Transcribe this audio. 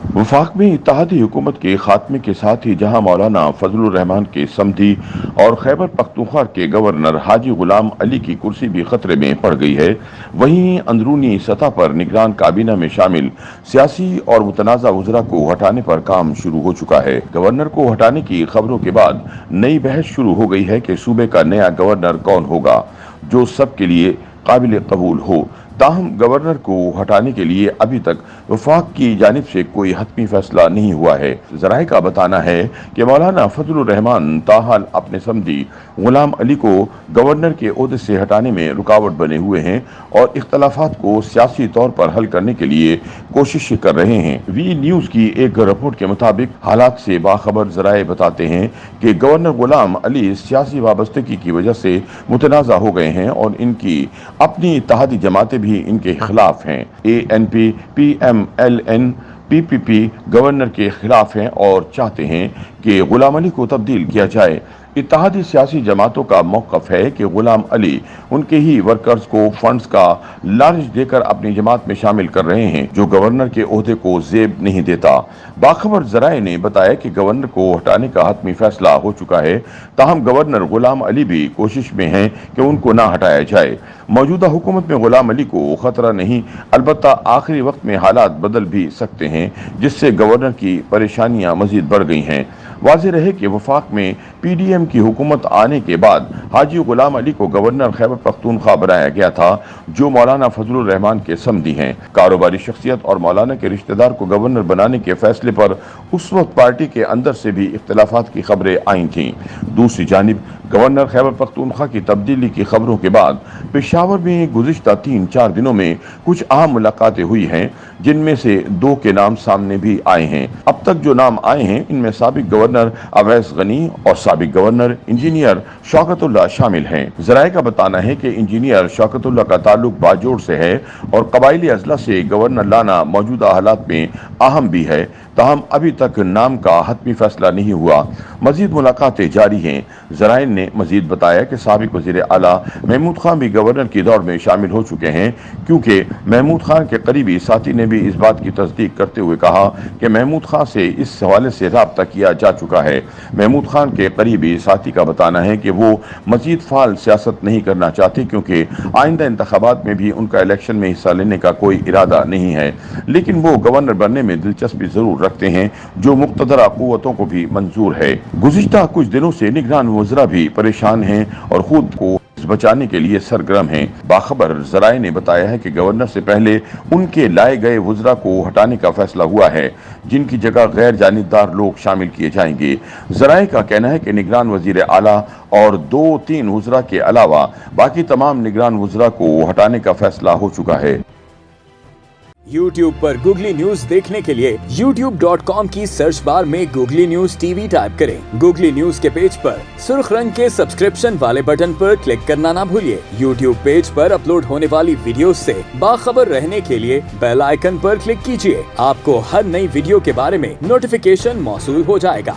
वफाक में इत्तेहादी हुकूमत के खात्मे के साथ ही जहां मौलाना फजलुर रहमान के समधी और खैबर पख्तूनख्वा के गवर्नर हाजी गुलाम अली की कुर्सी भी खतरे में पड़ गई है, वहीं अंदरूनी सतह पर निगरान काबीना में शामिल सियासी और मुतनाज़ा वज़रा को हटाने पर काम शुरू हो चुका है। गवर्नर को हटाने की खबरों के बाद नई बहस शुरू हो गई है कि सूबे का नया गवर्नर कौन होगा जो सबके लिए काबिल कबूल हो। ताहम गवर्नर को हटाने के लिए अभी तक वफाक की जानिब से कोई हतमी फैसला नहीं हुआ है। ज़राए का बताना है कि मौलाना फजलुर रहमान ताहाल अपने समधी गुलाम अली को गवर्नर के ओहदे से हटाने में रुकावट बने हुए हैं और इख्तलाफात को सियासी तौर पर हल करने के लिए कोशिश कर रहे हैं। वी न्यूज़ की एक रिपोर्ट के मुताबिक हालात से बाखबर ज़राए बताते हैं कि गवर्नर गुलाम अली सियासी वाबस्तगी की वजह से मुतनाज़ा हो गए हैं और इनकी अपनी इत्तेहादी जमातें भी इनके खिलाफ हैं। ANP, PMLN, PPP गवर्नर के खिलाफ हैं और चाहते हैं कि गुलाम अली को तब्दील किया जाए। इत्तेहादी सियासी जमातों का मौक़िफ़ है कि गुलाम अली उनके ही वर्कर्स को फंड्स का लालच देकर अपनी जमात में शामिल कर रहे हैं जो गवर्नर के ओहदे को ज़ेब नहीं देता। बाखबर ज़राए ने बताया कि गवर्नर को हटाने का हतमी फैसला हो चुका है, ताहम गवर्नर गुलाम अली भी कोशिश में हैं कि उनको ना हटाया जाए। मौजूदा हुकूमत में गुलाम अली को खतरा नहीं, अलबत्ता आखिरी वक्त में हालात बदल भी सकते हैं जिससे गवर्नर की परेशानियां मजीद बढ़ गई हैं। वाज़ेह रहे कि वफाक में PDM की हुकूमत आने के बाद हाजी गुलाम अली को गवर्नर खैबर पख्तूनख्वा बनाया गया था जो मौलाना फजलुर रहमान के समधी हैं। कारोबारी शख्सियत और मौलाना के रिश्तेदार को गवर्नर बनाने के फैसले पर उस वक्त पार्टी के अंदर से भी इख्तलाफात की खबरें आई थीं। दूसरी जानिब गवर्नर खैबर पख्तूनख्वा की तब्दीली की खबरों के बाद पेशावर में गुज़िश्ता 3-4 दिनों में कुछ अहम मुलाकातें हुई हैं जिनमें से 2 के नाम सामने भी आए हैं। अब तक जो नाम आए हैं इनमें साबिक गवर्नर अवैस गनी और साबिक गवर्नर इंजीनियर शौकतुल्लाह शामिल हैं। ज़राए का बताना है कि इंजीनियर शौकतुल्लाह का ताल्लुक बाजोड़ से है और कबाइली अजला से गवर्नर लाना मौजूदा हालात में अहम भी है, ताहम अभी तक नाम का हतमी फैसला नहीं हुआ। मजीद मुलाकातें जारी हैं। ज़राए ने मजीद बताया कि साबिक वज़ीर आला महमूद खान भी गवर्नर की दौड़ में शामिल हो चुके हैं, क्योंकि महमूद खान के करीबी साथी ने भी इस बात की तस्दीक करते हुए कहा कि महमूद खान से इस हवाले से राब्ता किया जा चुका है। महमूद खान के करीबी साथी का बताना है कि वो मजीद फाल सियासत नहीं करना चाहते क्योंकि आइंदा इंतखाबात में भी उनका इलेक्शन में हिस्सा लेने का कोई इरादा नहीं है, लेकिन वो गवर्नर बनने में दिलचस्पी जरूर रखते हैं जो मुक़्तदरा क़ुव्वतों को भी मंजूर है। गुज़िश्ता कुछ दिनों से निगरान वज़रा भी परेशान हैं और खुद को बचाने के लिए सरगर्म हैं। बाखबर ज़राए ने बताया है कि गवर्नर से पहले उनके लाए गए वज़रा को हटाने का फैसला हुआ है जिनकी जगह गैर जानिबदार लोग शामिल किए जाएंगे। ज़राए का कहना है कि निगरान वज़ीर आला और 2-3 वज़रा के अलावा बाकी तमाम निगरान वज़रा को हटाने का फैसला हो चुका है। YouTube पर गूगली न्यूज देखने के लिए youtube.com की सर्च बार में गूगली न्यूज TV टाइप करें। गूगली न्यूज के पेज पर सुर्ख रंग के सब्सक्रिप्शन वाले बटन पर क्लिक करना ना भूलिए। YouTube पेज पर अपलोड होने वाली वीडियोस से बाखबर रहने के लिए बेल आइकन पर क्लिक कीजिए। आपको हर नई वीडियो के बारे में नोटिफिकेशन मौसूल हो जाएगा।